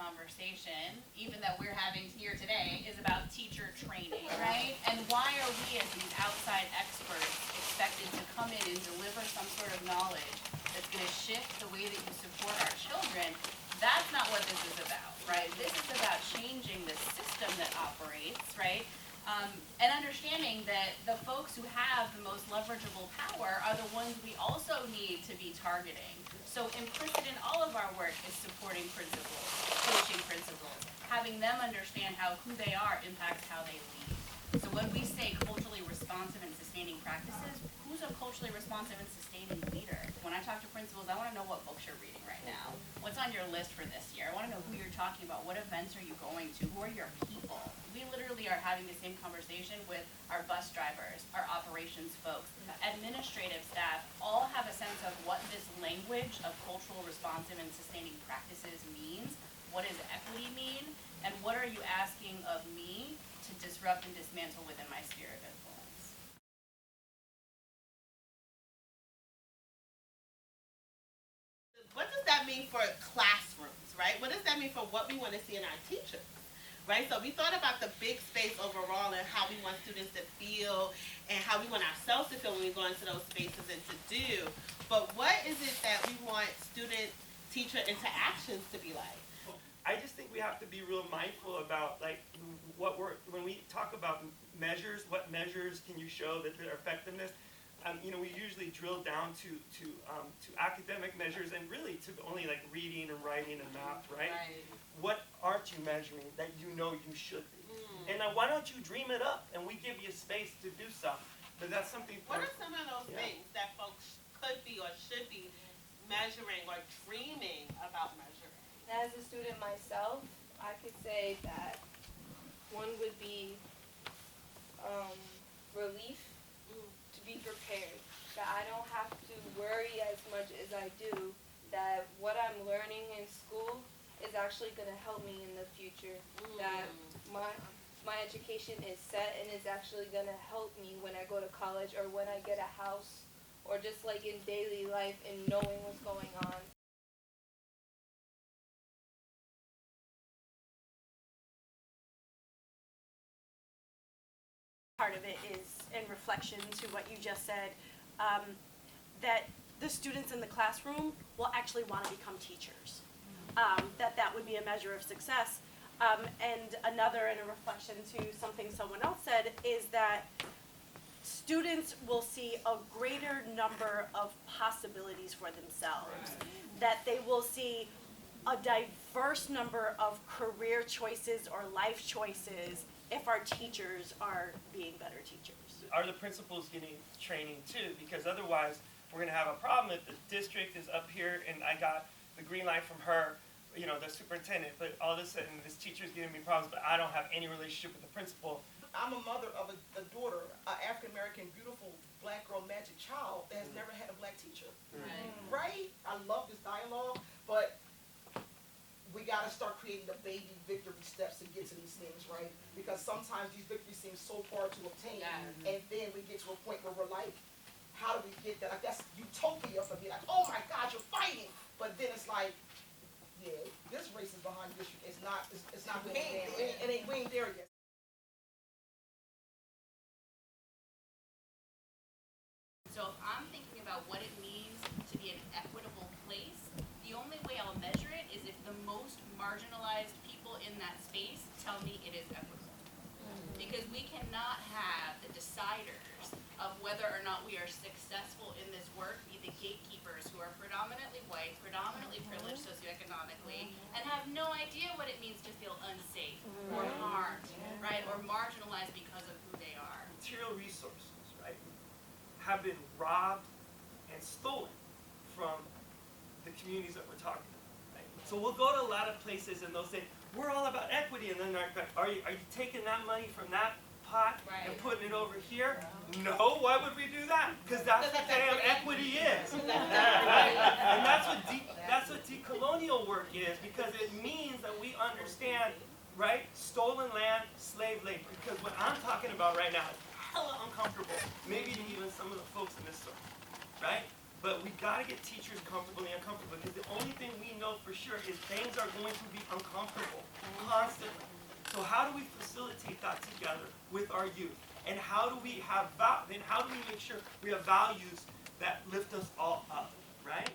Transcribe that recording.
conversation, even that we're having here today, is about teacher training, right? And why are we as these outside experts expected to come in and deliver some sort of knowledge that's going to shift the way that you support our children? That's not what this is about, right? This is about changing the system that operates, right? And understanding that the folks who have the most leverageable power are the ones we also need to be targeting. So implicit in all of our work is supporting principals, coaching principals, having them understand how who they are impacts how they lead. So when we say culturally responsive and sustaining practices, who's a culturally responsive and sustaining leader? When I talk to principals, I want to know what books you're reading right now. What's on your list for this year? I want to know who you're talking about. What events are you going to? Who are your people? We literally are having the same conversation with our bus drivers, our operations folks, administrative staff, all have a sense of what this language of cultural responsive and sustaining practices means. What does equity mean? And what are you asking of me to disrupt and dismantle within my sphere of influence? What does that mean for classrooms, right? What does that mean for what we want to see in our teachers, right? So we thought about the big space overall and how we want students to feel and how we want ourselves to feel when we go into those spaces and to do. But what is it that we want student-teacher interactions to be like? I just think we have to be real mindful about when we talk about measures, what measures can you show that their effectiveness? We usually drill down to academic measures and really to only like reading and writing and math, right? What aren't you measuring that you know you should be? And why don't you dream it up and we give you space to do so? But that's something. What are some of those things that folks could be or should be measuring or dreaming about measuring? As a student myself, I could say that one would be relief, to be prepared, that I don't have to worry as much as I do, that what I'm learning in school is actually going to help me in the future, that my education is set and is actually going to help me when I go to college or when I get a house or just like in daily life and knowing what's going on. Part of it is in reflection to what you just said, that the students in the classroom will actually want to become teachers, that would be a measure of success. And another, in a reflection to something someone else said, is that students will see a greater number of possibilities for themselves, that they will see a diverse number of career choices or life choices if our teachers are being better teachers. Are the principals getting training too? Because otherwise we're going to have a problem if the district is up here and I got the green light from her, the superintendent, but all of a sudden this teacher's giving me problems, but I don't have any relationship with the principal. I'm a mother of a daughter, an African-American, beautiful black girl, magic child that has never had a black teacher. Right? I love this dialogue, but we got to start creating the baby victory steps to get to these things, right? Because sometimes these victories seem so hard to obtain, and then we get to a point where we're like, how do we get that? Like, that's utopia for me. Like, oh my God, you're fighting. But then it's like, yeah, this race is behind the district. It's not we ain't there yet. So if I'm thinking about what it means to be an equitable place, the only way I'll measure it is if the most marginalized people in that space tell me it is equitable. Because we cannot have the deciders of whether or not we are successful in this work be the gatekeepers who are predominantly white, predominantly privileged socioeconomically, and have no idea what it means to feel unsafe or harmed, right, or marginalized because of who they are. Material resources, right, have been robbed and stolen from the communities that we're talking about. Right? So we'll go to a lot of places and they'll say, we're all about equity, and then are you taking that money from that pot and putting it over here? No, why would we do that? Because that's what damn equity is. Right? And that's what decolonial work is, because it means that we understand, right, stolen land, slave labor. Because what I'm talking about right now is hella uncomfortable, maybe to even some of the folks in this circle, right? But we got to to get teachers comfortable and uncomfortable, because the only thing we know for sure is things are going to be uncomfortable constantly. So how do we facilitate that together with our youth? And how do we have how do we make sure we have values that lift us all up, right?